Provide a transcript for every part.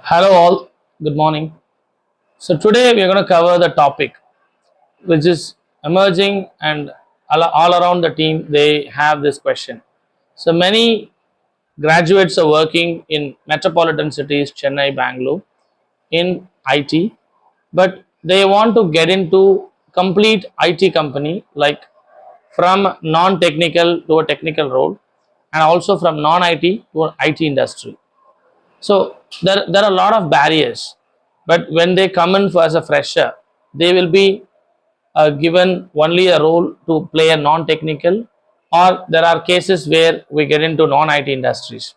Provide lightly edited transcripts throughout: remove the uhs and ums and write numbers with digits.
Hello all, good morning. So today we are going to cover the topic which is emerging and all around the team they have this question. So many graduates are working in metropolitan cities Chennai, Bangalore in IT, but they want to get into complete IT company like from non-technical to a technical role and also from non-IT to an IT industry. So there are a lot of barriers, but when they come in for as a fresher, they will be given only a role to play a non-technical, or there are cases where we get into non-IT industries.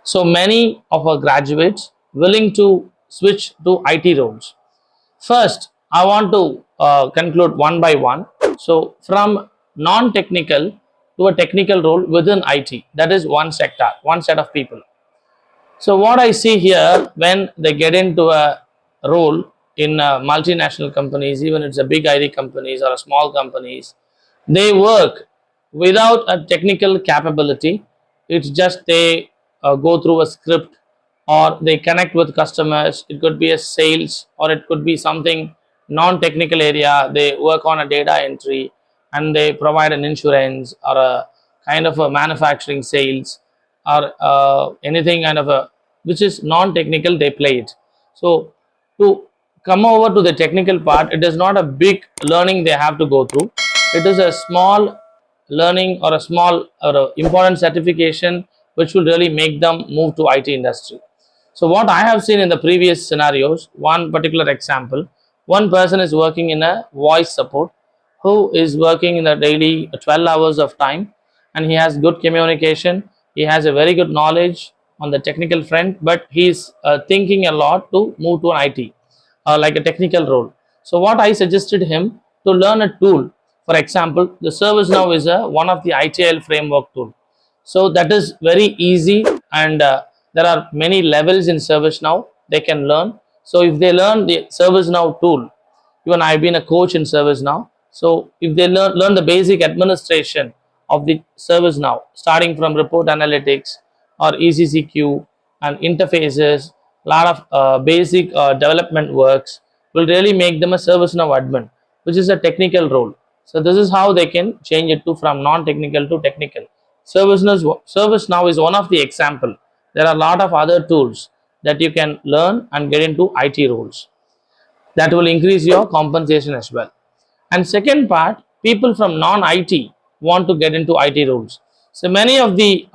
So many of our graduates willing to switch to IT roles. First, I want to conclude one by one. So from non-technical to a technical role within IT, that is one sector, one set of people. So what I see here, when they get into a role in multinational companies, even it's a big IT companies or a small companies, they work without a technical capability. It's just they go through a script or they connect with customers. It could be a sales or it could be something non-technical area. They work on a data entry and they provide an insurance or a kind of a manufacturing sales or anything kind of a which is non-technical, they play it. So to come over to the technical part, it is not a big learning they have to go through. It is a small learning or a small or a important certification which will really make them move to IT industry. So what I have seen in the previous scenarios, one particular example, one person is working in a voice support who is working in the daily 12 hours of time, and he has good communication, he has a very good knowledge on the technical front, but he is thinking a lot to move to an IT like a technical role. So what I suggested him to learn a tool. For example, the ServiceNow is one of the ITIL framework tool. So that is very easy, and there are many levels in ServiceNow they can learn. So if they learn the ServiceNow tool, even I've been a coach in ServiceNow. So if they learn the basic administration of the ServiceNow, starting from report analytics or ECCQ and interfaces, a lot of basic development works will really make them a ServiceNow admin, which is a technical role. So this is how they can change it to from non-technical to technical. ServiceNow is one of the example. There are a lot of other tools that you can learn and get into IT roles. That will increase your compensation as well. And second part, people from non-IT want to get into IT roles. So many of the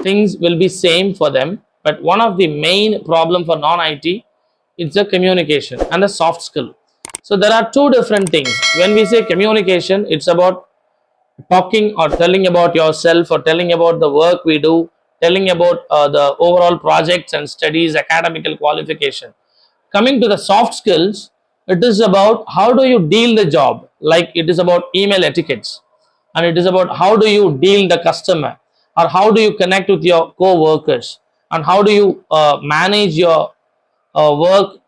things will be same for them, but one of the main problem for non-IT is the communication and the soft skill. So there are two different things. When we say communication, it's about talking or telling about yourself or telling about the work we do, telling about the overall projects and studies, academical qualification. Coming to the soft skills, it is about how do you deal the job, like it is about email etiquettes, and it is about how do you deal the customer, or how do you connect with your co-workers, and how do you manage your work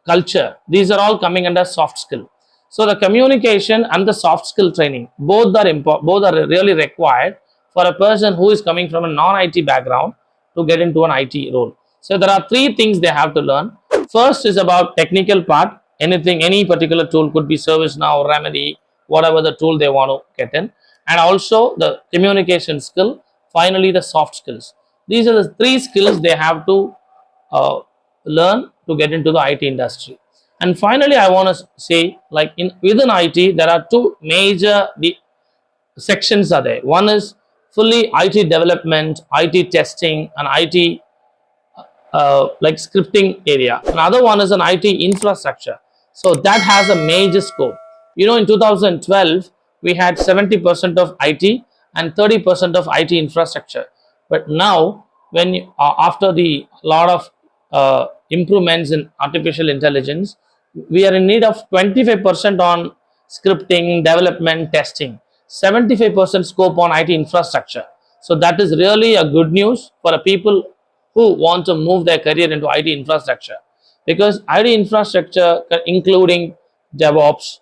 culture. These are all coming under soft skill. So the communication and the soft skill training, both are really required for a person who is coming from a non-IT background to get into an IT role. So there are three things they have to learn. First is about technical part. Anything, any particular tool, could be ServiceNow, Remedy, whatever the tool they want to get in, and also the communication skill. Finally, the soft skills. These are the three skills they have to uh, learn to get into the IT industry. And finally, I want to say, like in within IT, there are two major sections are there. One is fully IT development, IT testing, and IT like scripting area. Another one is an IT infrastructure. So that has a major scope. You know, in 2012, we had 70% of IT and 30% of IT infrastructure. But now, when after the lot of improvements in artificial intelligence, we are in need of 25% on scripting, development, testing, 75% scope on IT infrastructure. So that is really a good news for the people who want to move their career into IT infrastructure, because IT infrastructure including DevOps,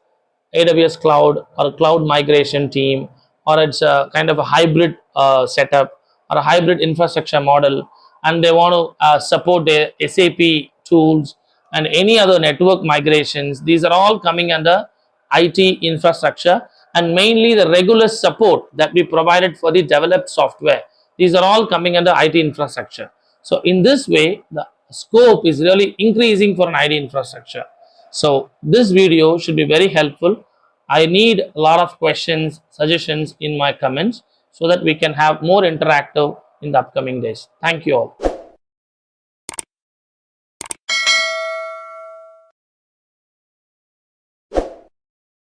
AWS cloud or a cloud migration team, or it's a kind of a hybrid setup or a hybrid infrastructure model, and they want to support their SAP tools and any other network migrations. These are all coming under IT infrastructure, and mainly the regular support that we provided for the developed software. These are all coming under IT infrastructure. So in this way, the scope is really increasing for an IT infrastructure. So this video should be very helpful. I need a lot of questions, suggestions in my comments so that we can have more interactive in the upcoming days. Thank you all.